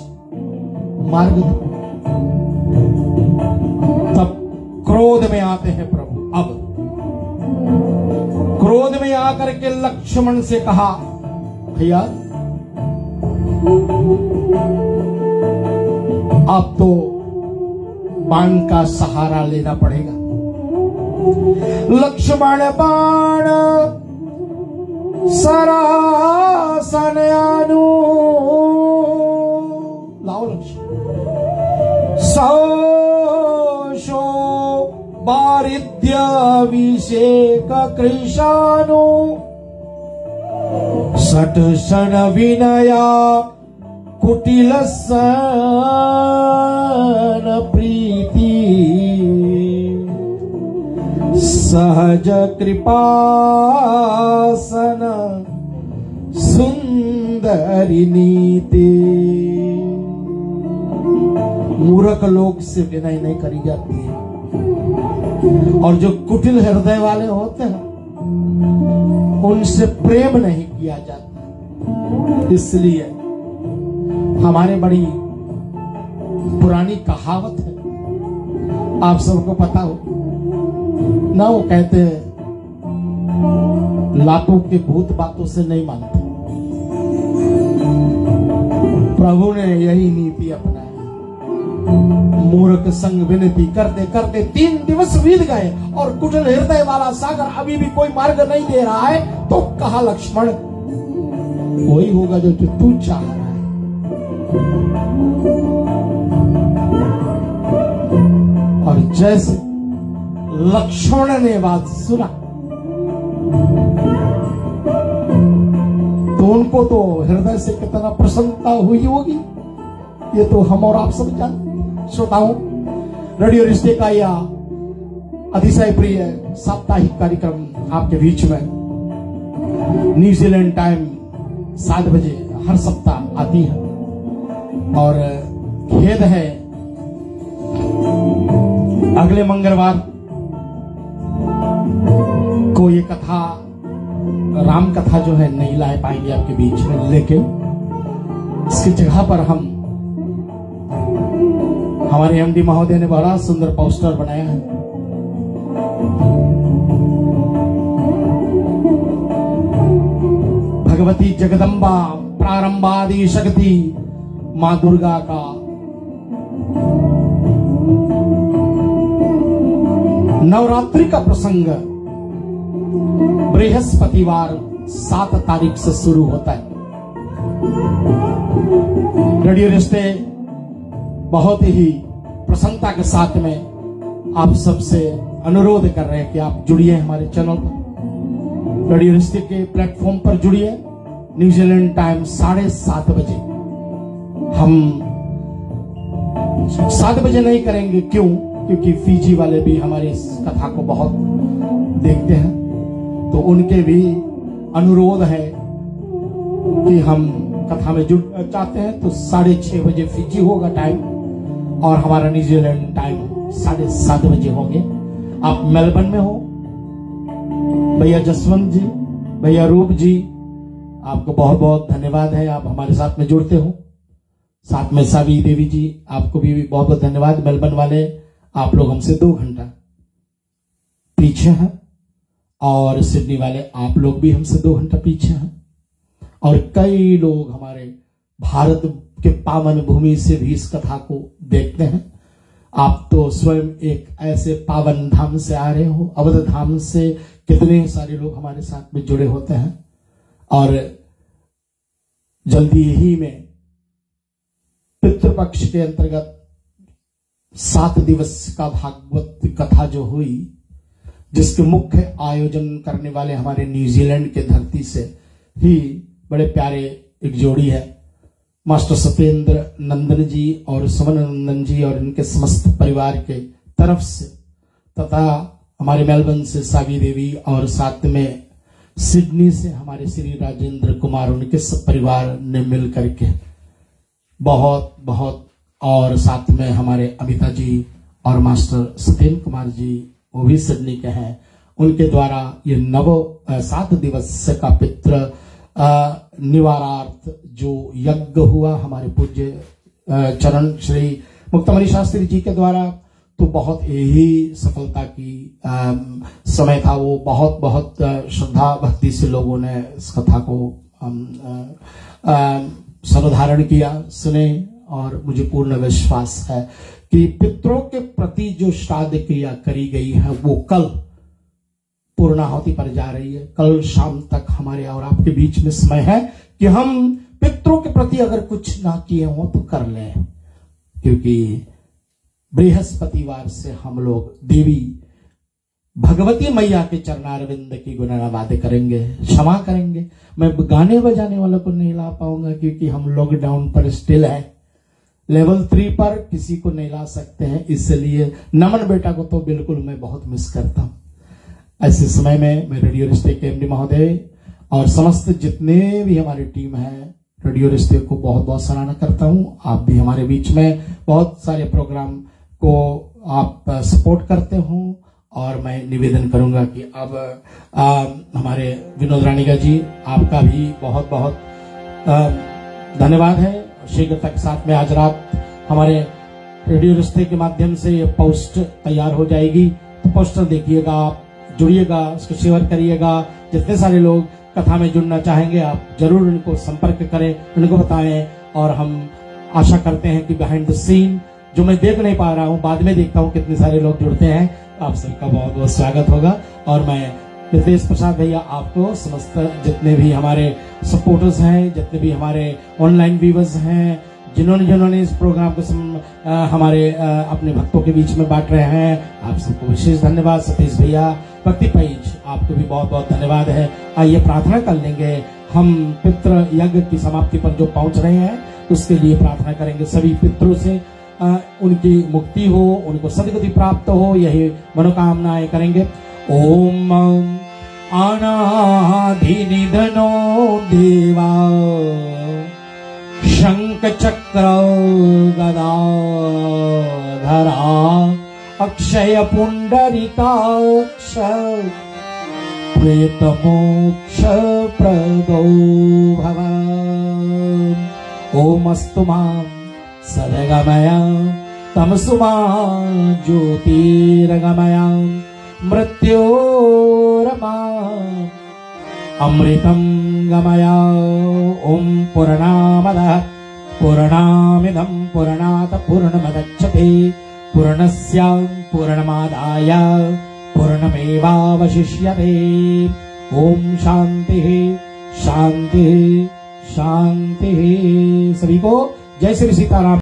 Speaker 1: मार्ग दो। तब क्रोध में आते हैं प्रभु। अब क्रोध में आकर के लक्ष्मण से कहा, भैया अब तो बाण का सहारा लेना पड़ेगा। लक्ष्मण बाण सरासन आनु, लाओ लक्ष्मण। सौशो बारिद्याभिषेक कृशानु, सट सन विनया कुटिल सन प्रीति, सहज कृपासन सुंदरी नीति। मूर्ख लोग से विनय नहीं करी जाती है, और जो कुटिल हृदय वाले होते हैं उनसे प्रेम नहीं किया जाता। इसलिए हमारे बड़ी पुरानी कहावत है, आप सबको पता हो ना, वो कहते हैं लातों के भूत बातों से नहीं मानते। प्रभु ने यही नीति अपनाया। मूर्ख संग विनती करते करते 3 दिवस बीत गए और कुटिल हृदय वाला सागर अभी भी कोई मार्ग नहीं दे रहा है। तो कहा, लक्ष्मण वही होगा जो तू चाह रहा है। और जैसे लक्ष्मण ने बात सुना तो उनको तो हृदय से कितना प्रसन्नता हुई होगी, ये तो हम और आप सब जानते। श्रोताओं, रेडियो रिश्ते का यह अतिशय प्रिय साप्ताहिक कार्यक्रम आपके बीच में न्यूजीलैंड टाइम 7 बजे हर सप्ताह आती है। और खेद है अगले मंगलवार को ये कथा, राम कथा जो है नहीं ला पाएंगे आपके बीच में, लेकिन इसकी जगह पर हमारे एमडी महोदय ने बड़ा सुंदर पोस्टर बनाया है। भगवती जगदम्बा प्रारंभादि शक्ति मां दुर्गा का नवरात्रि का प्रसंग बृहस्पतिवार 7 तारीख से शुरू होता है। रेडियो रिश्ते बहुत ही प्रसन्नता के साथ में आप सबसे अनुरोध कर रहे हैं कि आप जुड़िए हमारे चैनल पर, रेडियो रिश्ते के प्लेटफॉर्म पर जुड़िए। न्यूजीलैंड टाइम 7:30 बजे। हम 7 बजे नहीं करेंगे, क्यों? क्योंकि फीजी वाले भी हमारी इस कथा को बहुत देखते हैं, तो उनके भी अनुरोध है कि हम कथा में जुड़ चाहते हैं। तो 6:30 बजे फीजी होगा टाइम, और हमारा न्यूजीलैंड टाइम 7:30 बजे होंगे। आप मेलबर्न में हो, भैया जसवंत जी, भैया रूप जी, आपको बहुत बहुत धन्यवाद है, आप हमारे साथ में जुड़ते हो। साथ में सावी देवी जी, आपको भी बहुत बहुत धन्यवाद। मेलबर्न वाले आप लोग हमसे 2 घंटा पीछे हैं, और सिडनी वाले आप लोग भी हमसे 2 घंटा पीछे हैं। और कई लोग हमारे भारत के पावन भूमि से भी इस कथा को देखते हैं। आप तो स्वयं एक ऐसे पावन धाम से आ रहे हो, अवध धाम से कितने सारे लोग हमारे साथ में जुड़े होते हैं। और जल्दी ही में पितृपक्ष के अंतर्गत 7 दिवस का भागवत कथा जो हुई, जिसके मुख्य आयोजन करने वाले हमारे न्यूजीलैंड के धरती से ही बड़े प्यारे एक जोड़ी है, मास्टर सत्येंद्र नंदन जी और सुमन नंदन जी और इनके समस्त परिवार के तरफ से, तथा हमारे मेलबर्न से सावी देवी, और साथ में सिडनी से हमारे श्री राजेंद्र कुमार, उनके सब परिवार ने मिल करके बहुत बहुत, और साथ में हमारे अमिता जी और मास्टर सत्येंद्र कुमार जी, वो भी सिडनी के हैं, उनके द्वारा ये 7 दिवस का पितृ निवारार्थ जो यज्ञ हुआ हमारे पूज्य चरण श्री मुक्तमणि शास्त्री जी के द्वारा, तो बहुत यही सफलता की समय था। वो बहुत बहुत श्रद्धा भक्ति से लोगों ने इस कथा को सर्वधारण किया, सुने, और मुझे पूर्ण विश्वास है कि पितरों के प्रति जो श्राद्ध क्रिया करी गई है वो कल पूर्णाहुति पर जा रही है। कल शाम तक हमारे और आपके बीच में समय है कि हम पितरों के प्रति अगर कुछ ना किए हो तो कर लें, क्योंकि बृहस्पतिवार से हम लोग देवी भगवती मैया के चरणारविंद की गुणगान करेंगे, क्षमा करेंगे। मैं गाने बजाने वालों को नहीं ला पाऊंगा क्योंकि हम लॉकडाउन पर स्टिल है, लेवल 3 पर किसी को नहीं ला सकते हैं, इसलिए नमन बेटा को तो बिल्कुल मैं बहुत मिस करता हूं। ऐसे समय में मैं रेडियो रिश्ते के एमडी महोदय और समस्त जितने भी हमारी टीम है रेडियो रिश्ते को बहुत बहुत सराहना करता हूं। आप भी हमारे बीच में बहुत सारे प्रोग्राम को आप सपोर्ट करते हो, और मैं निवेदन करूंगा कि अब हमारे विनोद रानीगा जी, आपका भी बहुत बहुत धन्यवाद है। शीघ्रता के साथ में आज रात हमारे रेडियो रिश्ते के माध्यम से ये पोस्ट तैयार हो जाएगी, तो पोस्टर देखिएगा, आप जुड़िएगा, उसको शेयर करिएगा। जितने सारे लोग कथा में जुड़ना चाहेंगे आप जरूर उनको संपर्क करें, उनको बताएं, और हम आशा करते हैं कि बिहाइंड द सीन जो मैं देख नहीं पा रहा हूं, बाद में देखता हूं कितने सारे लोग जुड़ते हैं। आप सबका बहुत बहुत स्वागत होगा, और मैं रितेश प्रसाद भैया आपको, समस्त जितने भी हमारे सपोर्टर्स हैं, जितने भी हमारे ऑनलाइन व्यूअर्स हैं, जिन्होंने इस प्रोग्राम को हमारे अपने भक्तों के बीच में बांट रहे हैं, आप सबको विशेष धन्यवाद। सतीश भैया, भक्ति पैज, आपको भी बहुत बहुत धन्यवाद है। आइए प्रार्थना कर लेंगे। हम पितृ यज्ञ की समाप्ति पर जो पहुंच रहे हैं उसके लिए प्रार्थना करेंगे सभी पितरों से, उनकी मुक्ति हो, उनको सद्गति प्राप्त हो, यही मनोकामनाएं करेंगे। ओम अनादि निधनो देवा शंख चक्र गदाधरा अक्षय पुंडरीकाक्ष प्रेत मोक्ष प्रदो भव। ओमस्तु मां सदगमय तमसु मां ज्योतिर्गमय मृत्योरमा अमृतं गमय। ओम पूर्णामदः पूर्णामिदं पूर्णात् पूर्णमुदच्यते पूर्णस्य पूर्णमादाय पूर्णमेवावशिष्यते। ओम शांतिः शांतिः शांतिः। सभी को जय श्री सीताराम।